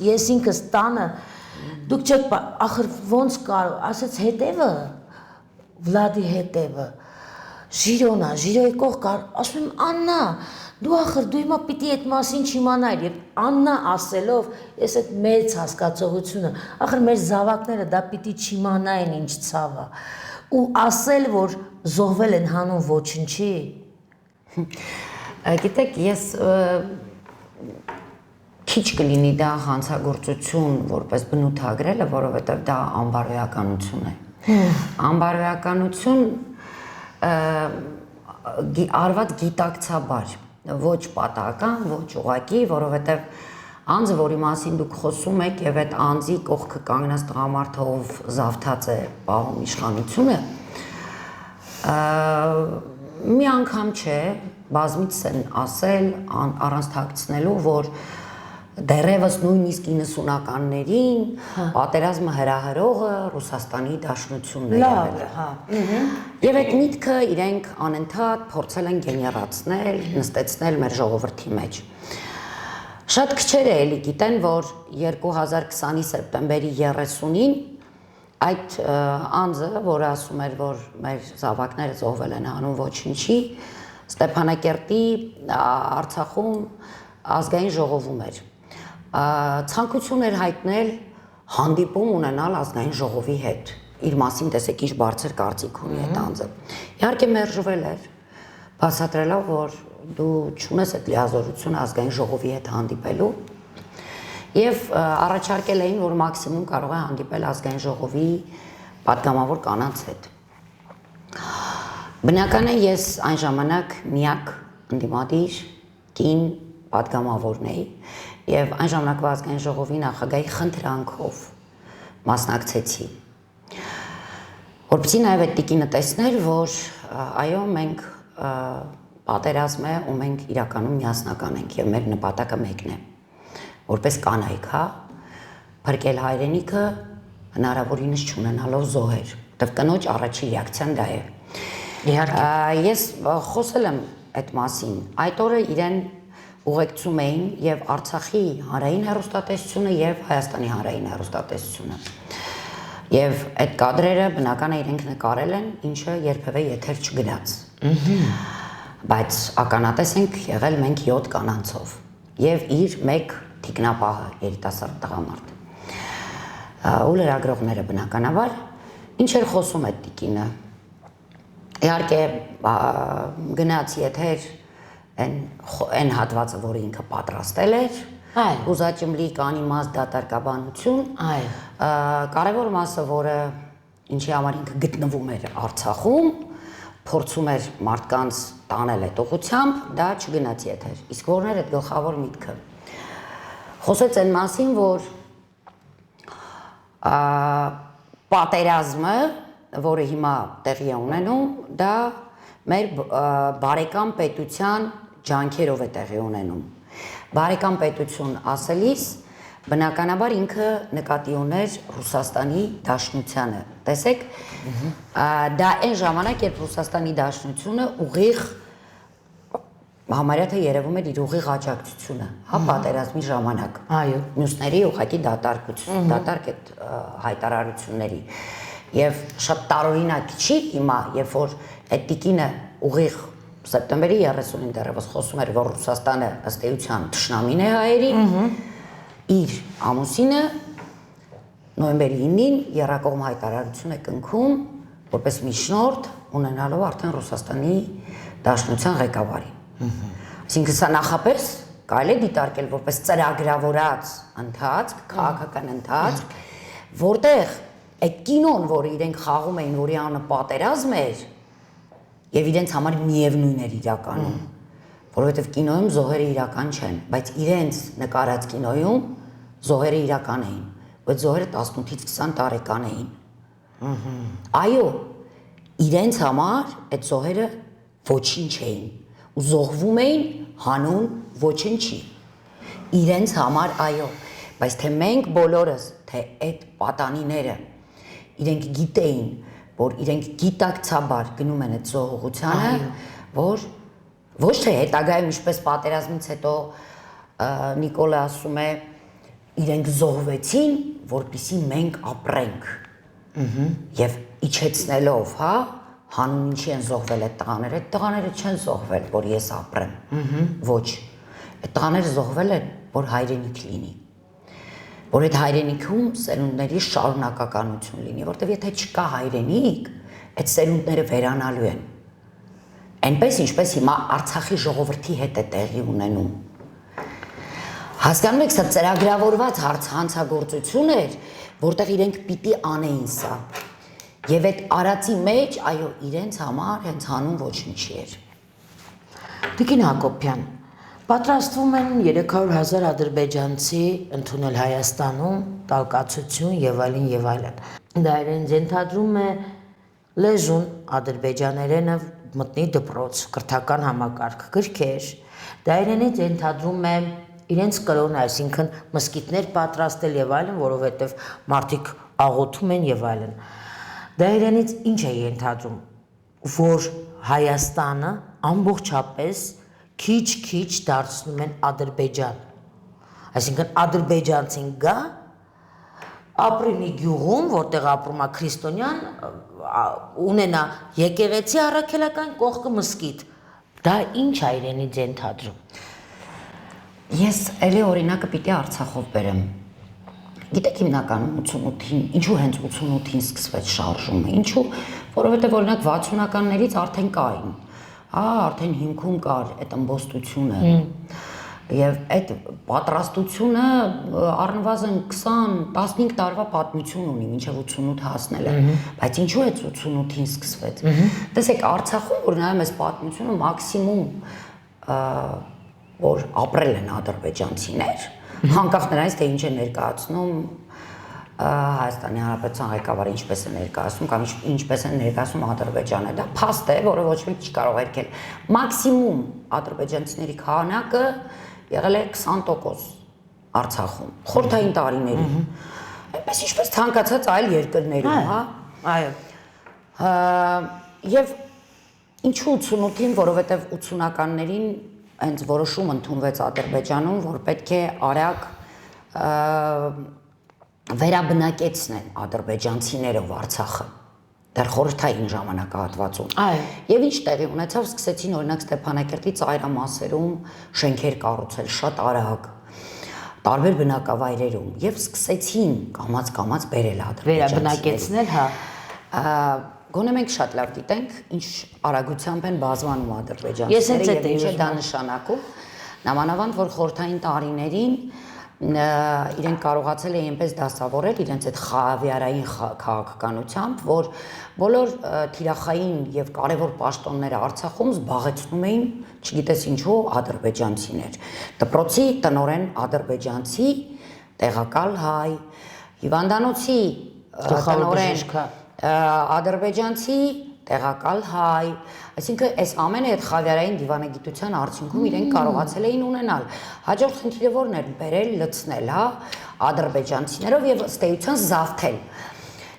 ես ինքս տանը, դուք չեք, ախր ոնց կարող, ասեց հետևը, Վլադի հետևը, Ժիրոնա, Ժիրոյի կողք, ասում եմ Աննա, դու ախր դու հիմա պիտի այդ մասին չիմանայր եւ Աննա ասելով ես այդ մեծ հասկացողությունը ախր մեր զավակները դա պիտի չիմանային ինչ ցավ է ու ասել որ զոհվել են հանուն ոչնչի գիտեք ես քիչ կլինի դա հանցագործություն որպես բնութագրելը որովհետեւ դա անբարոյականություն է անբարոյականություն արված գիտակցաբար ոչ պատահական, ոչ ուղղակի, որովհետև անձը, որի մասին դուք խոսում եք եւ այդ անձի կողքը կանգնած տղամարդը ով զավթած է պահում իշխանությունը, մի անգամ չէ, բազմիցս են ասել առանց թաքցնելու, որ դեռևս նույնիսկ 90-ականներին պատերազմը հրահրողը Ռուսաստանի Դաշնությունն է եղել։ Եվ այդ միտքը իրենք անընդհատ փորձել են գեներացնել, նստեցնել մեր ժողովրդի մեջ։ Շատ քչերը էլի գիտեն, որ 2020-ի սեպտեմբերի 30-ին այդ անձը, որը ասում էր, որ մեր զավակները զոհվել են հանուն ոչնչի, Ստեփանակերտի Արցախում ազգային ժողովում էր։ Ցանկություն էր հայտնել հանդիպում ունենալ ազգային ժողովի հետ։ Իր մասին տեսեք ինչ բարձր կարծիք ունի այդ անձը։ Իհարկե մերժվել էր, բացատրելով, որ դու չունես այդ լիազորությունը ազգային ժողովի հետ հանդիպելու եւ առաջարկել էին, որ մաքսիմում կարող է հանդիպել ազգային ժողովի պատգամավոր կանանց հետ։ Բնական է ես այն ժամանակ միակ ընդդիմադիր կին պատգամավորն էի եւ այն ժամանակվա ազգային ժողովի նախագահի խնդրանքով մասնակցեցի որպեսզի նաեւ այդ տիկինը տեսներ որ այո մենք պատերազմ է ու մենք իրականում միասնական ենք եւ մեր նպատակը մեկն է որպես կանայք հա փրկել հայրենիքը հնարավորինս չունենալով զոհեր դեռ կնոջ առաջի ռեակցիան դա է իհարկե ես խոսել եմ այդ մասին այդ օրը իրեն ուղեկցում էին եւ Արցախի հանրային հեռուստատեսությունը եւ Հայաստանի հանրային հեռուստատեսությունը եւ այդ կադրերը բնական է իրենք նկարել են ինչը երբևէ եթեր չգնաց բայց ականատես ենք եղել մենք 7 կանանցով եւ իր մեկ թիկնապահը երիտասարդ տղամարդ ու լրագրողները բնականաբար ինչ էր խոսում այդ տիկինը իհարկե գնաց եթեր այն հատվածը, որը ինքը պատրաստել էր, ուզաճմլիկ անիմաստ դատարկաբանություն, կարևոր մասը, որը ինչի համար ինքը գտնվում էր Արցախում, փորձում էր մարդկանց տանել այդ ուղղությամբ, դա չգնաց եթեր։ Իսկ որն էր այդ գլխավոր միտքը։ Խոսեց այն մասին, որ պատերազմը, որը հիմա տեղի է ունենում, դա մեր բարեկամ պետության ջանքերով է տեղի ունենում։ Բարեկամ պետություն ասելիս բնականաբար ինքը նկատի ուներ Ռուսաստանի Դաշնությանը։ Տեսեք, դա այն ժամանակ, երբ Ռուսաստանի Դաշնությունը ուղիղ համարյա թե երևում էր իր ուղիղ աջակցությունը, հա պատերազմի ժամանակ։ Այո։ Մյուսների ուղղակի դատարկություն, դատարկ այդ հայտարարությունների։ Եվ շատ տարօրինակ չի հիմա, երբ որ այդ տիկինը ուղիղ սեպտեմբերի 30-ին դեռևս խոսում էր, որ Ռուսաստանը ըստ էության թշնամին է հայերի, իր ամուսինը նոյեմբերի 9-ին եռակողմ հայտարարություն է կնքում, որպես միջնորդ ունենալով արդեն Ռուսաստանի Դաշնության ղեկավարին։ Այսինքն սա նախապես կարելի է դիտարկել որպես ծրագրավորած ընթացք, քաղաքական ընթացք, որտեղ այդ կինոն, որը իրենք խաղում էին, որի անունը պատերազմ էր, եւ իրենց համար միևնույն էր իրականում, որովհետեւ կինոյում զոհերը իրական չեն, բայց իրենց նկարած կինոյում զոհերը իրական էին, բայց զոհերը 18-ից 20 տարեկան էին։ Այո, իրենց համար այդ զոհերը ոչինչ էին։ ու զոհվում էին հանուն ոչնչի։ Իրենց համար այո, բայց թե մենք բոլորս, թե այդ պատանիները իրենք գիտեին, որ իրենք գիտակցաբար գնում են այդ զոհողությանը, որ ոչ թե հետագայում ինչպես պատերազմից հետո Նիկոլը ասում է իրենք զոհվեցին, որպեսզի մենք ապրենք։ Եվ իջեցնելով, հա, հանուն ինչի են զոհվել այդ տղաները չեն զոհվել, որ ես ապրեմ։ Ոչ։ Այդ տղաները զոհվել են, որ հայրենիք լինի։ Որ այդ հայրենիքում սերունդների շարունակականություն լինի, որտեղ եթե չկա հայրենիք, այդ սերունդները վերանալու են։ Այնպես ինչպես հիմա Արցախի ժողովրդի հետ է տեղի ունենում։ Հասկանում եք, սա ծրագրավորված հանցագործություն էր, որտեղ իրենք պիտի անեին սա։ Եվ այդ արածի մեջ, այո, իրենց համար հենց հանուն ոչնչի էր։ Տիկին Հակոբյան, պատրաստվում են 300,000 ադրբեջանցի ընդունել Հայաստանում, տալկացություն եւ այլն եւ այլն։ Դա իրենց ենթադրում է լեզուն ադրբեջաներենը մտնի դպրոց, կրթական համակարգ, գրքեր։ Դա իրենից ենթադրում է իրենց կրոնը, այսինքն մսկիթներ պատրաստել եւ այլն, որովհետեւ մարդիկ աղոթում են եւ այլն։ Դա իրենից ինչ է ենթադրում, որ Հայաստանը ամբողջապես քիչ դարձնում են Ադրբեջան։ Այսինքն ադրբեջանցին գա, ապրի մի գյուղում, որտեղ ապրում է քրիստոնյան, ունենա եկեղեցի առաքելական, կողքը մսկիթ։ Դա ինչ է իրենից ենթադրում։ Ես էլի օրինակը պիտի Արցախով բերեմ։ Գիտեք հիմնականում 88-ին, ինչու հենց 88-ին սկսվեց շարժումը, ինչու, որովհետև օրինակ 60-ականներից արդեն կային, արդեն հիմքում կար այդ ըմբոստությունը, եւ այդ պատրաստությունը առնվազն 20-15 տարվա պատմություն ունի, մինչև 88 հասնել է, բայց ինչու է 88-ին սկսվեց։ Տեսեք, Արցախում, որ նայում ես պատմությունը, մաքսիմում որ ապրել են ադրբեջանցիներ, անկախ նրանից թե ինչ է ներկայացնում Հայաստանի Հանրապետության ղեկավարը ինչպես է ներկայացնում կամ ինչպես է ներկայացնում Ադրբեջանը, դա փաստ է, որը ոչ մեկ չի կարող երկել։ Մաքսիմում ադրբեջանցիների քանակը եղել է 20% Արցախում, խորհրդային տարիներին։ Այնպես ինչպես ցանկացած այլ երկրներում, հա։ Այո։ Եվ ինչու 88-ին, որովհետև 80-ականներին հենց որոշում ընդունվեց Ադրբեջանում, որ պետք է արագ վերաբնակեցնեն ադրբեջանցիներով Արցախը դեռ խորհրդային ժամանակահատվածում։ Եվ ինչ տեղի ունեցավ, սկսեցին օրինակ Ստեփանակերտի ծայրամասերում շենքեր կառուցել շատ արագ, տարբեր բնակավայրերում եւ սկսեցին կամաց բերել վերաբնակեցնել, հա։ Գոնե մենք շատ լավ գիտենք, ինչ արագությամբ են բազմանում ադրբեջանցիները եւ ինչ է դա նշանակում։ Նամանավանդ որ խորհրդային տարիներին իրենք կարողացել էին այնպես դասավորել իրենց այդ խավիարային քաղաքականությամբ, որ բոլոր թիրախային եւ կարեւոր պաշտոնները Արցախում զբաղեցնում էին, չգիտես ինչու, ադրբեջանցիներ։ Դպրոցի տնօրեն ադրբեջանցի, տեղակալ հայ, հիվանդանոցի տնօրեն ադրբեջանցի, տեղակալ հայ, այսինքն այս ամենը այդ խավիարային դիվանագիտության արդյունքում իրենք կարողացել էին ունենալ։ Հաջորդ խնդիրը որն էր, բերել, լցնել, հա, ադրբեջանցիներով եւ ըստ էության զավթել։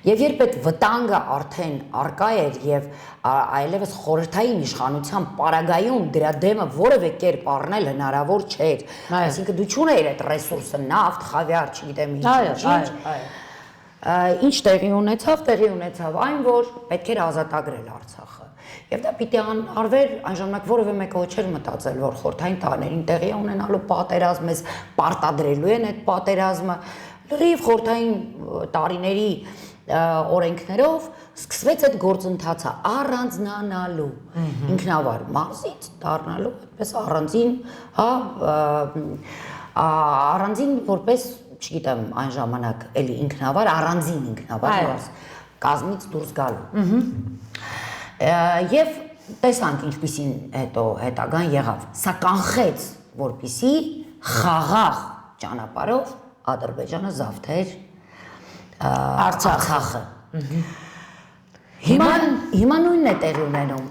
Եվ երբ այդ վտանգը արդեն արկա էր եւ այլևս խորհրդային իշխանության պարագայում դրա դեմը որևէ կերպ առնել հնարավոր չէր, այսինքն դու չունեիր այդ ռեսուրսը, նավթ, խավիար, չգիտեմ ինչ։ Ինչ տեղի ունեցավ այն, որ պետք էր ազատագրել Արցախը։ Եվ դա պիտի արվեր այն ժամանակ որևէ մեկը չէր մտածել, որ խորհրդային տարիներին տեղի ունենալու պատերազմ, ես պարտադրելու են այդ պատերազմը, լրիվ խորհրդային տարիների օրենքներով սկսվեց այդ գործընթացը առանձնանալու, ինքնավար մարզից դառնալու այդպես առանձին, հա, առանձին որպես չգիտեմ այն ժամանակ էլի ինքնավար, առանձին ինքնավար կազմից դուրս գալու։ Եվ տեսանք ինչպիսին հետո հետագան եղավ, սա կանխեց, որպիսի խաղաղ ճանապարհով Ադրբեջանը զավթեր Արցախը։ Հիմա նույնն է տեղի ունենում։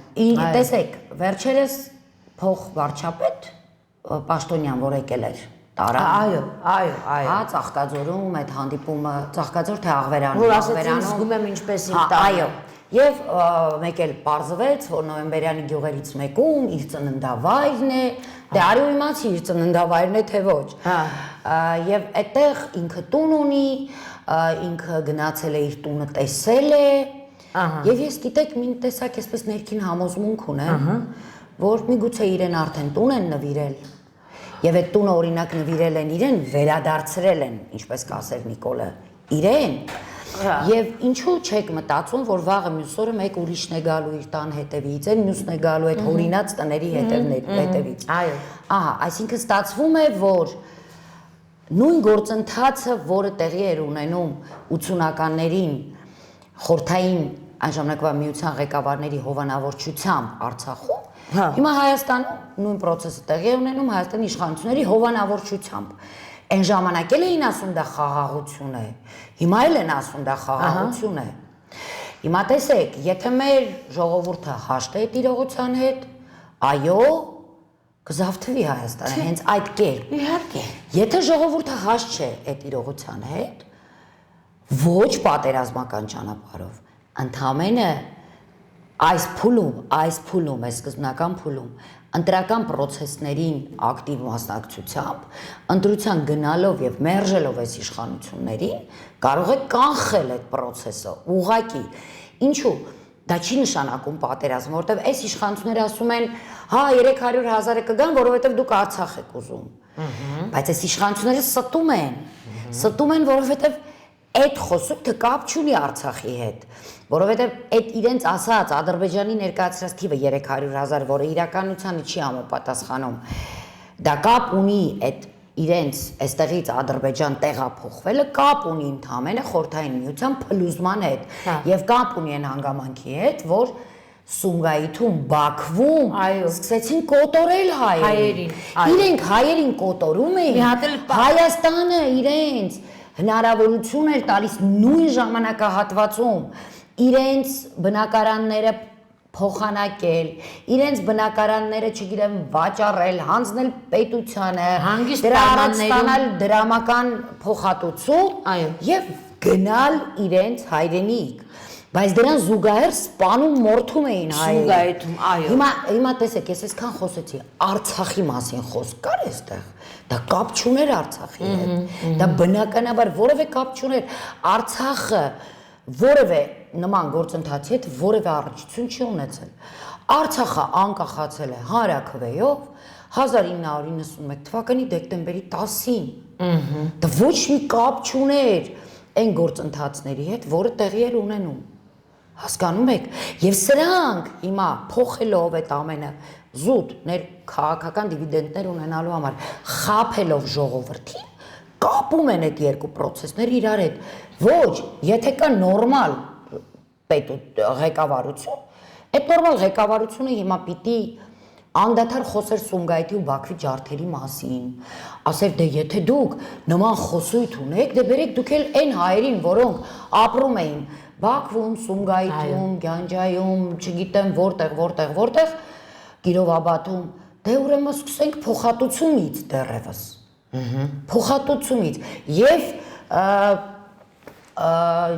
Տեսեք, վերջերս փող վարչապետ Պաշտոնյան, որ եկել էր տարան։ Այո։ Հա, Ծաղկաձորում այդ հանդիպումը, Ծաղկաձոր թե Աղվերանում, որ ասեցին զգում եմ ինչպես իմ տանը։ Այո։ Եվ մեկ էլ պարզվեց, որ Նոյեմբերյանի գյուղերից մեկում իր ծննդավայրն է, դե արի ու իմացի իր ծննդավայրն է թե ոչ։ Եվ այդտեղ ինքը տուն ունի, ինքը գնացել է իր տունը տեսել է։ Եվ ես գիտեք մի տեսակ այսպես ներքին համոզմունք ունեմ, որ միգուցե իրեն արդեն տուն են նվիրել։ Եվ այդ տունը օրինակ նվիրել են իրեն, վերադարձրել են, ինչպես կասեր Նիկոլը, իրեն։ Եվ ինչու չեք մտածում, որ վաղը մյուս օրը մեկ ուրիշն է գալու իր տան հետևից, այն մյուսն է գալու այդ հորինած տների հետևից։ Այո։ Ահա, այսինքն ստացվում է, որ նույն գործընթացը, որը տեղի էր ունենում 80-ականներին խորհրդային այն ժամանակվա միության ղեկավարների հովանավորչությամբ Արցախում, հիմա Հայաստանում նույն process-ը տեղի է ունենում Հայաստանի իշխանությունների հովանավորչությամբ։ Այն ժամանակ էլ էին ասում դա խաղաղություն է, հիմա էլ են ասում դա խաղաղություն է։ Հիմա տեսեք, եթե մեր ժողովուրդը հաշտ է այդ իրողության հետ, այո, կզավթվի Հայաստանը հենց այդ կերպ։ Իհարկե։ Եթե ժողովուրդը հաշտ չէ այդ իրողության հետ, ոչ պատերազմական ճանապարհով, ընդհանրապես այս փուլում, այս սկզբնական փուլում ընտրական process-ներին ակտիվ մասնակցությամբ, ընտրության գնալով եւ մերժելով այս իշխանություններին, կարող է կանխել այդ process-ը ուղղակի։ Ինչու՞։ Դա չի նշանակում պատերազմ, որովհետեւ այս իշխանությունները ասում են, հա 300,000-ը կգան, որովհետեւ դուք Արցախ եք ուզում։ Բայց այս իշխանությունները ստում են, որովհետեւ այդ խոսքը կապ չունի Արցախի հետ, որովհետև այդ իրենց ասած Ադրբեջանի ներկայացրած թիվը 300,000, որը իրականությանը չի համապատասխանում, դա կապ ունի այդ իրենց այստեղից Ադրբեջան տեղափոխվելը, կապ ունի ընդհանրապես խորհրդային միության փլուզման հետ եւ կապ ունի այն հանգամանքի հետ, որ Սումգայիթում, Բաքվում սկսեցին կոտորել հայերին։ Իրենք հայերին կոտորում էին, Հայաստանը իրենց հնարավորություն էր տալիս նույն ժամանակահատվածում իրենց բնակարանները փոխանակել, իրենց բնակարանները, չգիտեմ, վաճառել, հանձնել պետությանը, դրա առաջ ստանալ դրամական փոխհատուցում եւ գնալ իրենց հայրենիք։ Բայց դրան զուգահեռ սպանում մորթում էին հայերը։ Սումգայիթում, այո։ Հիմա տեսեք, ես այսքան խոսեցի, Արցախի մասին խոսք կար այստեղ։ Դա կապ չուներ Արցախի հետ։ Դա բնականաբար որևէ կապ չուներ։ Արցախը որևէ նման գործընթացի հետ որևէ առնչություն չի ունեցել։ Արցախը անկախացել է հանրաքվեով 1991 թվականի դեկտեմբերի 10-ին։ Դա ոչ մի կապ չուներ այն գործընթացների հետ, որը տեղի էր ունենում։ Հասկանում եք։ Եվ սրանք հիմա փոխելով այդ ամենը զուտ քաղաքական դիվիդենդներ ունենալու համար խաբելով ժողովրդին, կապում են այդ երկու process-ները իրար հետ։ Ոչ, եթե կա նորմալ ղեկավարություն, այդ նորմալ ղեկավարությունը հիմա պիտի անդադար խոսեր Սումգայիթի ու Բաքվի ջարդերի մասին, ասեր դե եթե դուք նման խոսույթ ունեք, դե բերեք դուք էլ այն հայերին, որոնք ապրում էին Բաքվում, Սումգայիթում, Գյանջայում, չգիտեմ որտեղ, Կիրովաբադում, դե ուրեմն սկսենք փոխհատուցումից դեռևս։ Փոխհատուցումից եւ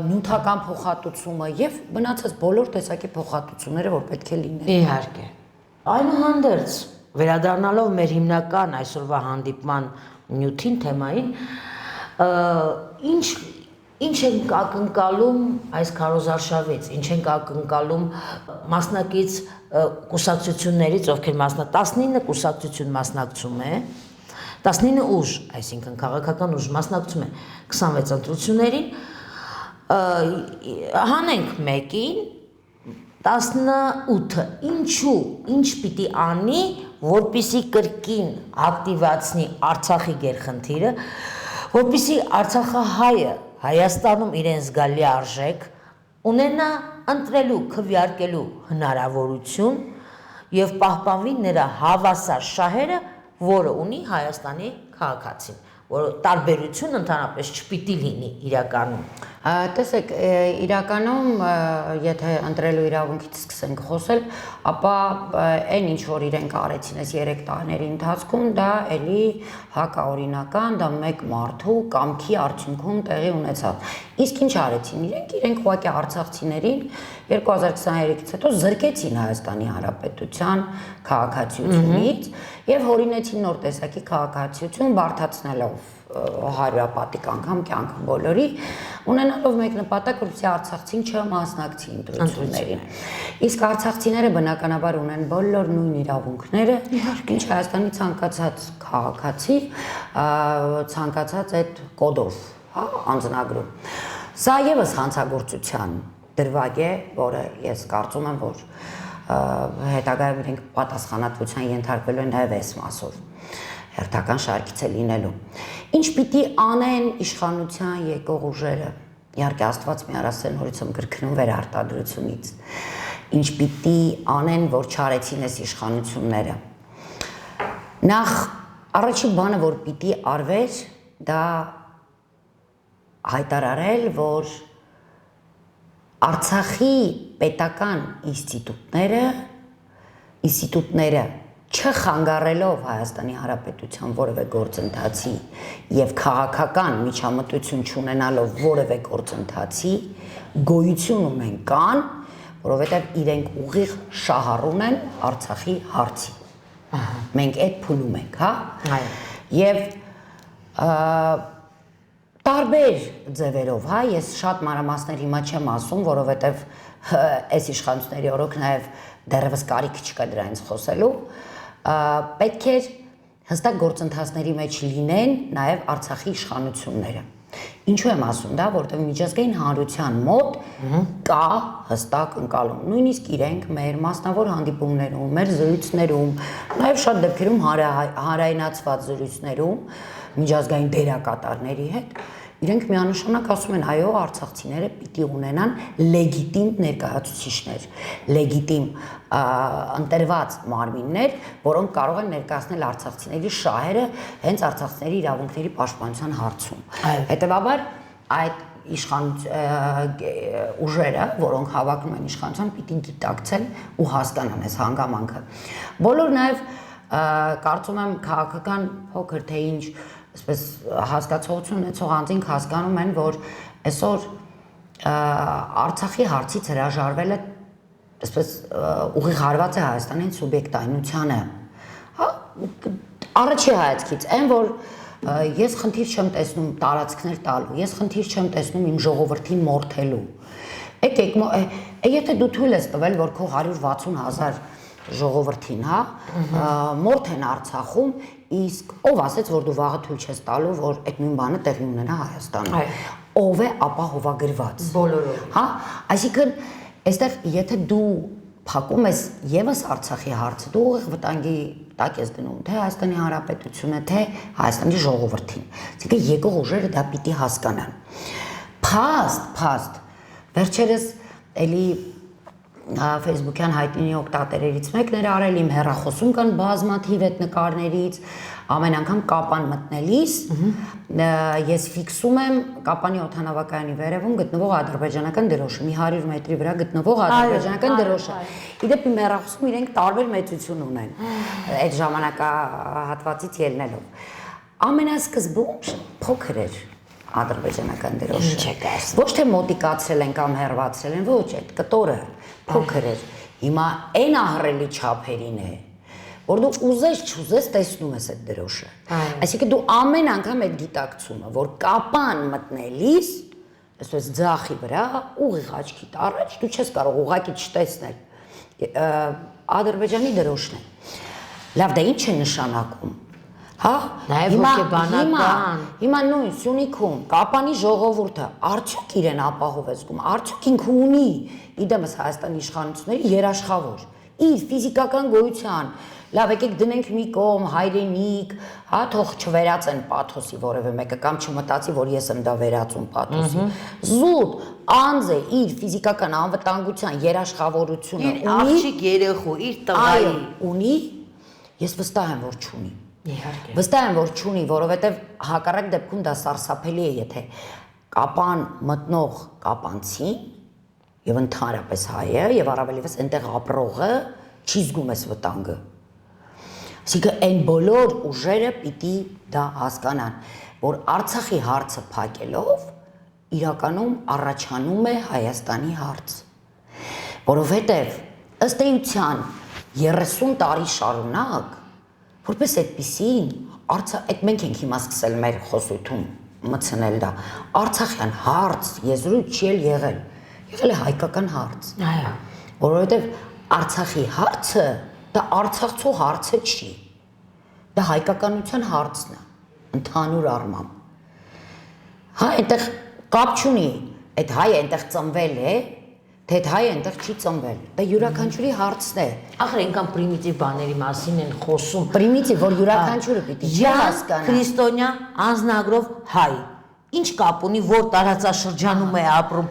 նյութական փոխհատուցումը եւ մնացած բոլոր տեսակի փոխհատուցումները, որ պետք է լինեն։ Իհարկե։ Այնուհանդերձ, վերադառնալով մեր հիմնական այսօրվա հանդիպման նյութին, թեմային, ինչ ենք ակնկալում այս քարոզարշավից, ինչ ենք ակնկալում մասնակից կուսակցություններից, ովքեր 19 կուսակցություն մասնակցում է, 19 ուժ, այսինքն քաղաքական ուժ մասնակցում է 26 ընտրություններին, հանենք մեկին 18-ը ինչ պիտի անի, որպեսզի կրկին ակտիվացնի Արցախի գերխնդիրը, որպեսզի Արցախահայը Հայաստանում իրեն զգալի արժեք ունենա ընտրելու, քվեարկելու հնարավորություն եւ պահպանվի նրա հավասար շահերը, որը ունի Հայաստանի քաղաքացին։ որ տարբերություն ընդհանրապես չպիտի լինի իրականում։ Տեսեք, իրականում եթե ընտրելու իրավունքից սկսենք խոսել, ապա այն ինչ որ իրենք արեցին այս 3 տարիների ընթացքում, դա էլի հակաօրինական, դա մեկ մարդու կամքի արդյունքում տեղի ունեցավ։ Իսկ ինչ արեցին իրենք ուղղակի արցախցիներին 2023-ից հետո զրկեցին Հայաստանի Հանրապետության քաղաքացիությունից եւ հորինեցին նոր տեսակի քաղաքացիություն բարդացնելով հարյուրապատիկ անգամ կյանքը բոլորի, ունենալով մեկ նպատակ, որպեսզի արցախցին չմասնակցի ընտրություններին։ Իսկ արցախցիները բնականաբար ունեն բոլոր նույն իրավունքները, ինչ Հայաստանի ցանկացած քաղաքացի, ցանկացած այդ կոդով, հա, անձնագրում։ Սա եւս հանցագործության դրվագ է, որը ես կարծում եմ, որ հետագայում իրենք պատասխանատվության ենթարկվելու են նաեւ այս մասով հերթական շարքից է լինելու։ Ինչ պիտի անեն իշխանության եկող ուժերը, իհարկե Աստված մի առասել նորից եմ կրկնում վերարտադրությունից, ինչ պիտի անեն, որ չարեցին այս իշխանությունները։ Նախ առաջին բանը, որ պիտի արվեր, դա հայտարարել, որ Արցախի պետական ինստիտուտները չխանգարելով Հայաստանի Հանրապետության որևէ գործընթացի եւ քաղաքական միջամտություն չունենալով որևէ գործընթացի գոյություն ունեն կան, որովհետեւ իրենք ուղիղ շահառուն են Արցախի հարցի։ Մենք այդ փուլում ենք, հա։ Եւ տարբեր ձևերով, հա, ես շատ մանրամասներ հիմա չեմ ասում, որովհետեւ այս իշխանությունների օրոք նաեւ դեռևս կարիք չկա դրանից խոսելու, պետք է հստակ գործընթացների մեջ լինեն նաև Արցախի իշխանությունները։ Ինչու եմ ասում դա, որովհետև միջազգային հանրության մոտ կա հստակ ընկալում, նույնիսկ իրենք մեր մասնավոր հանդիպումներում, մեր զրույցներում, նաև շատ դեպքերում հանրայնացված զրույցներում միջազգային դերակատարների հետ իրենք միանշանակ ասում են, այո, արցախցիները պիտի ունենան լեգիտիմ ներկայացուցիչներ, լեգիտիմ ընտրված մարմիններ, որոնք կարող են ներկայացնել արցախցիների շահերը հենց արցախցիների իրավունքների պաշտպանության հարցում։ Հետևաբար այդ ուժերը, որոնք հավակնում են իշխանության, պիտի գիտակցեն ու հասկանան այս հանգամանքը։ Բոլոր նաև կարծում եմ քաղաքական փոքր թե ինչ այսպես հասկացողություն ունեցող անձինք հասկանում են, որ այսօր Արցախի հարցից հրաժարվելը այսպես ուղիղ հարված է Հայաստանի սուբյեկտայնությանը։ Հա, առաջի հայացքից այն, որ ես խնդիր չեմ տեսնում տարածքներ տալու, ես խնդիր չեմ տեսնում իմ ժողովրդին մորթելու։ Եկեք, եթե դու թույլ ես տվել, որ քո 160,000 ժողովրդին, հա, մորթ են Արցախում, իսկ ով ասեց, որ դու վաղը թույլ չես տալու, որ այդ նույն բանը տեղի ունենա Հայաստանում։ Ով է ապահովագրված։ Բոլորով։ Հա, այսինքն, այստեղ եթե դու փակում ես եւս Արցախի հարցը, դու ուղիղ վտանգի տակ ես դնում թե Հայաստանի Հանրապետությունը, թե Հայաստանի ժողովրդին։ Այսինքն եկող ուժերը դա պիտի հասկանան։ Փաստ, վերջերս էլի Facebook-յան հայտնի օգտատերերից մեկն էր արել իմ հեռախոսում կան բազմաթիվ այդ նկարներից, ամեն անգամ Կապան մտնելիս ես ֆիքսում եմ Կապանի օդանավակայանի վերևում գտնվող ադրբեջանական դրոշը, մի 100 մետրի վրա գտնվող ադրբեջանական դրոշը։ Իդեպ իմ հեռախոսում իրենք տարբեր մեծություն ունեն այդ ժամանակահատվածից ելնելով։ Ամենասկզբում փոքր էր ադրբեջանական դրոշը։ Ոչ թե մոտիկացրել են կամ հեռացրել են, ոչ, այդ կտորը փոքր էր։ Հիմա այն ահռելի չափերին է, որ դու ուզես չուզես տեսնում ես այդ դրոշը։ Այսինքն դու ամեն անգամ այդ գիտակցումը, որ Կապան մտնելիս, այսպես ձախի վրա, ուղիղ աչքիդ առաջ դու չես կարող ուղղակի չտեսնել Ադրբեջանի դրոշն է։ Լավ, դա ինչ է նշանակում։ Հա, նաև հոգեբանական։ Հիմա նույն Սյունիքում Կապանի ժողովուրդը արդյոք իրեն ապահով է զգում, արդյոք ինքը ունի իդեմս Հայաստանի իշխանությունների երաշխավոր իր ֆիզիկական գոյության, լավ եկեք դնենք մի կողմ հայրենիք, հա, թող չվերածեն պաթոսի որևէ մեկը կամ չմտածի, որ ես եմ դա վերածում պաթոսի։ Զուտ անձ է իր ֆիզիկական անվտանգության երաշխավորությունը ունի, աղջիկ երեխու, իր տղայի ունի, ես վստահ եմ, որ չունի։ Իհարկե։ Վստահ եմ, որ չունի, որովհետև հակառակ դեպքում դա սարսափելի է, եթե կապան մտնող կապանցի եւ ընդհանրապես հայը եւ առավելևս այնտեղ ապրողը չի զգում այս վտանգը։ Այսինքն այն բոլոր ուժերը պիտի դա հասկանան, որ Արցախի հարցը փակելով իրականում առաջանում է Հայաստանի հարց, որովհետև ըստ էության 30 տարի շարունակ որպես այդպեսին այդ մենք ենք հիմա սկսել մեր խոսույթում մտցնել դա Արցախյան հարց եզրույթ չի եղել է հայկական հարց, այո, որովհետև Արցախի հարցը դա Արցախցու հարցը չի, դա հայկականության հարցն է, ընդհանուր առմամբ, հա այնտեղ կապ չունի, այդ հայը այնտեղ ծնվել է, թե այդ հայը այնտեղ չի ծնվել, դա յուրաքանչյուրի հարցն է, ախր այնքան պրիմիտիվ բաների մասին են խոսում, պրիմիտիվ, որ յուրաքանչյուրը պիտի չհասկանա, քրիստոնյա անձնագրով հայ, ինչ կապ ունի, որ տարածաշրջանում է ապրում,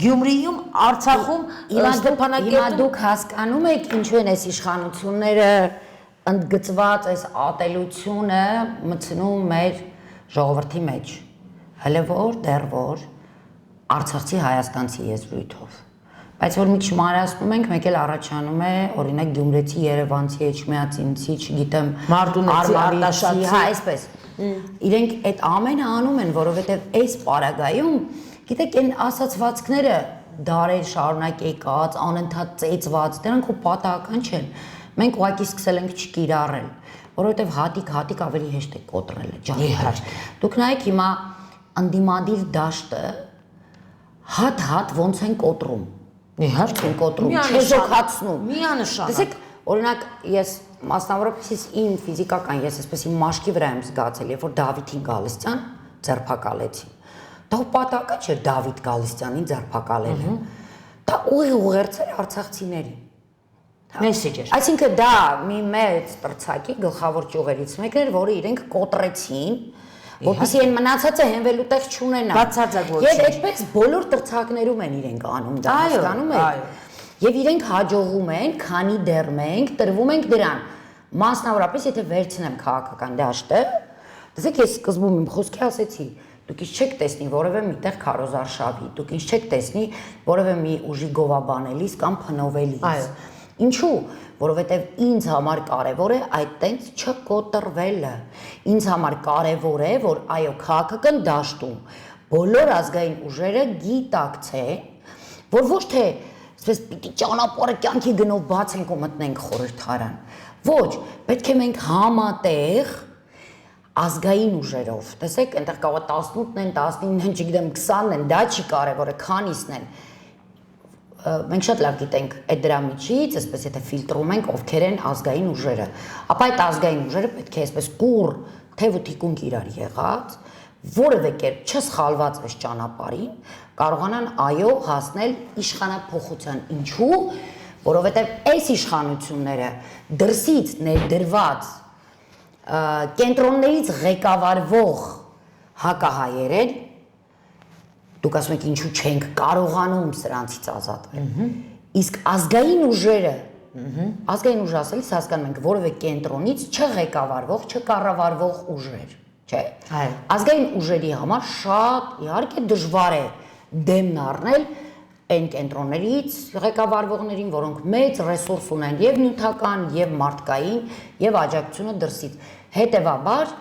Գյումրիում, Արցախում, Հիմա դուք հասկանում եք ինչու են այս իշխանությունները ընդգծված այս ատելությունը մտցնում մեր ժողովրդի մեջ, հələ որ դեռ որ արցախցի հայաստանցի եզրույթով, բայց որ մի չմանրացնում ենք, մեկ էլ առաջանում է օրինակ գյումրեցի, երևանցի, էջմիածինցի, չգիտեմ, Մարտունեցի, Արտաշատցի, հա, այսպես իրենք այդ ամենը անում են, որովհետև այս պարագայում, գիտեք, այն ասացվածքները դարեր շարունակ եկած, անընդհատ ծեծված, դրանք ու պատահական չեն։ Մենք ուղղակի սկսել ենք չկիրառել, որովհետև հատիկ ավելի հեշտ է կոտրելը, ջահել։ Դուք նայեք հիմա անդիմադիր դաշտը հատ ոնց են կոտրում։ Իհարկե են կոտրում, չեզոքացնում։ Միանշանակ։ Տեսեք, օրինակ ես մասնավորապես իմ ֆիզիկական, ես այսպես իմ մաշկի վրա եմ զգացել, երբ որ Դավիթին Գալստյան ձերբակալեցին։ Դա պատահական չէր Դավիթ Գալստյանին ձերբակալելը։ Դա ուղերձեր արցախցիների։ Մեսեջեր։ Այսինքն դա մի մեծ տրցակի գլխավոր ճյուղերից մեկն էր, որը իրենք կոտրեցին, որպեսզի այն մնացածը հենվելու տեղ չունենա։ Բացարձակ ոչ։ Եվ այդպես բոլոր տրցակներում են իրենք անում դա, հասկանում եք։ Եվ իրենք հաջողում են, քանի դեռ մենք տրվում ենք դրան։ Մասնավորապես եթե վերցնեմ քաղաքական դաշտը, տեսեք ես սկզբում իմ խոսքի ասեցի, դուք ինչ չեք տեսնի որևէ միտեղ քարոզարշավի, դուք ինչ չեք տեսնի որևէ մի ուժի գովաբանելիս կամ փնովելիս։ Ինչու՞, որովհետև ինձ համար կարևոր է այդ տենց չկոտրվելը։ Ինձ համար կարևոր է, որ այո, քաղաքական դաշտում բոլոր ազգային ուժերը գիտակցեն, որ ոչ թե այսպես պիտի ճանապարհը կյանքի գնով բացենք ու մտնենք խորհրդարան։ Ոչ, պետք է մենք համատեղ ազգային ուժերով, տեսեք, այնտեղ կարող է 18-ն են, 19-ն են, չգիտեմ, 20-ն են, դա չի կարևորը, քանիսն են։ Մենք շատ լավ գիտենք այդ դրա միջից, այսպես եթե ֆիլտրում ենք ովքեր են ազգային ուժերը, ապա այդ ազգային ուժերը պետք է այսպես կուռ թև ու թիկունք իրար եղած, որևէ կերպ չսխալված այս ճանապարհին, կարողանան այո հասնել իշխանափոխության։ Ինչու՞, որովհետև այս իշխանությունները դրսից ներդրված կենտրոններից ղեկավարվող հակահայեր են, դուք ասում եք ինչու չենք կարողանում սրանցից ազատվել։ Իսկ ազգային ուժերը, ազգային ուժ ասելիս հասկանում ենք որևէ կենտրոնից չղեկավարվող, չկառավարվող ուժեր, չէ՞։ Ազգային ուժերի համար շատ իհարկե դժվար է դեմն առնել այն կենտրոններից ղեկավարվողներին, որոնք մեծ ռեսուրս ունեն եւ նյութական, եւ մարդկային, եւ աջակցությունը դրսից։ Հետևաբար,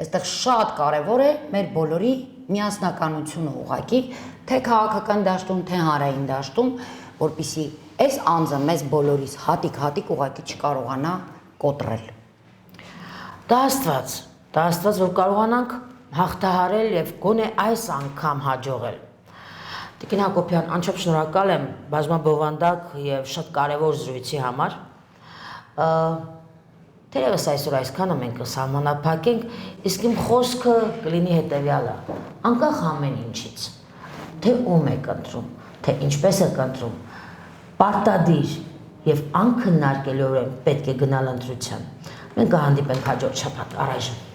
այստեղ շատ կարևոր է մեր բոլորի միասնականությունը ուղղակի, թե քաղաքական դաշտում, թե հանրային դաշտում, որպեսզի այս անձը մեզ բոլորիս հատիկ ուղղակի չկարողանա կոտրել։ Դա Աստված, որ կարողանանք հաղթահարել եւ գոնե այս անգամ հաջողել։ Տիկին Հակոբյան, անչափ շնորհակալ եմ բազմաբովանդակ եւ շատ կարեւոր զրույցի համար։ Թերևս այսօր այսքանը մենք կսահմանափակենք, իսկ իմ խոսքը կլինի հետևյալը. անկախ ամեն ինչից, թե ում եք ընտրում, թե ինչպես եք ընտրում, պարտադիր եւ անքննարկելիորեն պետք է գնալ ընտրության։ Մենք կհանդիպենք հաջորդ շաբաթ, առայժմ